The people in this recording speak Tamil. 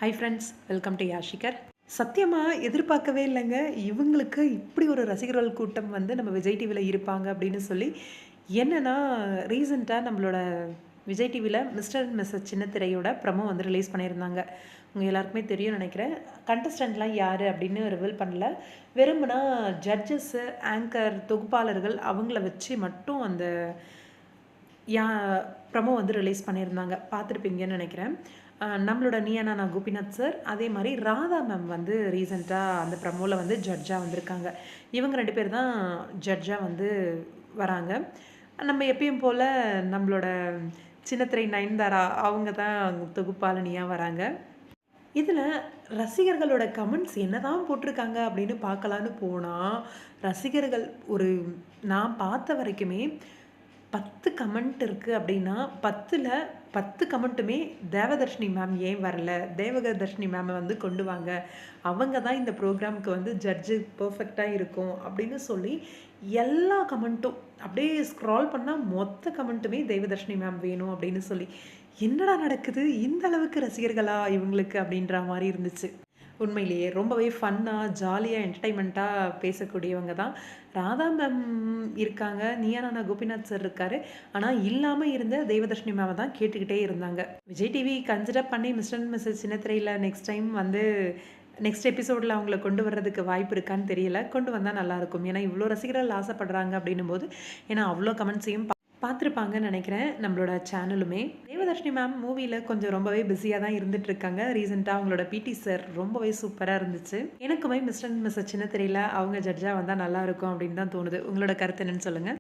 ஹை ஃப்ரெண்ட்ஸ், வெல்கம் டு யாஷிகர். சத்தியமாக எதிர்பார்க்கவே இல்லைங்க, இவங்களுக்கு இப்படி ஒரு ரசிகர்கள் கூட்டம் வந்து நம்ம விஜய் டிவியில் இருப்பாங்க அப்படின்னு சொல்லி. என்னென்னா, ரீசெண்டாக நம்மளோட விஜய் டிவியில் மிஸ்டர் அண்ட் மிஸ்ஸஸ் சின்னத்திரையோட ப்ரமோ வந்து ரிலீஸ் பண்ணியிருந்தாங்க. உங்கள் எல்லாருக்குமே தெரியும் நினைக்கிறேன். கண்டஸ்டன்ட்லாம் யார் அப்படின்னு ரிவீல் பண்ணல. வெறுமனா ஜட்ஜஸ்ஸு, ஆங்கர், தொகுப்பாளர்கள் அவங்கள வச்சு மட்டும் அந்த ப்ரமோ வந்து ரிலீஸ் பண்ணியிருந்தாங்க. பார்த்துருப்பீங்கன்னு நினைக்கிறேன். நம்மளோட நீயா நானா கோபிநாத் சார், அதே மாதிரி ராதா மேம் வந்து ரீசெண்டாக அந்த ப்ரமோவில் வந்து ஜட்ஜாக வந்திருக்காங்க. இவங்க 2 பேர் தான் ஜட்ஜாக வந்து வராங்க. நம்ம எப்பயும் போல் நம்மளோட சின்னத்திரை நயன்தாரா அவங்க தான் தொகுப்பாளினியாக வராங்க. இதில் ரசிகர்களோட கமெண்ட்ஸ் என்னதான் போட்டிருக்காங்க அப்படின்னு பார்க்கலான்னு போனால், ரசிகர்கள் நான் பார்த்த வரைக்குமே 10 கமெண்ட் இருக்குது அப்படின்னா 10ல் 10 கமெண்ட்டுமே தேவதர்ஷினி மேம் ஏன் வரல, தேவதர்ஷினி மேமை வந்து கொண்டு வாங்க, அவங்க தான் இந்த ப்ரோக்ராமுக்கு வந்து ஜட்ஜு பர்ஃபெக்டாக இருக்கும் அப்படின்னு சொல்லி எல்லா கமெண்ட்டும் அப்படியே ஸ்க்ரால் பண்ணால் மொத்த கமெண்ட்டுமே தேவதர்ஷினி மேம் வேணும் அப்படின்னு சொல்லி. என்னடா நடக்குது, இந்த அளவுக்கு ரசிகர்களா இவங்களுக்கு அப்படின்ற மாதிரி இருந்துச்சு. உண்மையிலேயே ரொம்பவே ஃபன்னாக, ஜாலியாக, என்டர்டைன்மெண்ட்டாக பேசக்கூடியவங்க தான். ராதா மேம் இருக்காங்க, நீயா நானா கோபிநாத் சார் இருக்கார். ஆனால் இல்லாமல் இருந்த தேவதர்ஷினி மேமை தான் கேட்டுக்கிட்டே இருந்தாங்க. விஜய் டிவி கன்சிடர் பண்ணி மிஸ்டர் அண்ட் மிஸ்ஸஸ் சின்னத்திரையில் நெக்ஸ்ட் டைம் வந்து நெக்ஸ்ட் எபிசோடில் அவங்கள கொண்டு வர்றதுக்கு வாய்ப்பு இருக்கான்னு தெரியல. கொண்டு வந்தால் நல்லாயிருக்கும். ஏன்னா இவ்வளோ ரசிகர்கள் ஆசைப்படுறாங்க அப்படின்னும் போது, ஏன்னா அவ்வளோ கமெண்ட்ஸையும் பார்த்துருப்பாங்கன்னு நினைக்கிறேன் நம்மளோட சேனலுமே. தேவதர்ஷினி மேம் மூவியில் கொஞ்சம் ரொம்பவே பிஸியாக தான் இருந்துட்டு இருக்காங்க. ரீசெண்டாக அவங்களோட பிடி சார் ரொம்பவே சூப்பராக இருந்துச்சு. எனக்குமே மிஸ்டர் அண்ட் மிஸ்ஸஸ் சின்னத்திரையில் அவங்க ஜட்ஜாக வந்தால் நல்லாயிருக்கும் அப்படின்னு தான் தோணுது. உங்களோட கருத்து என்னன்னு சொல்லுங்கள்.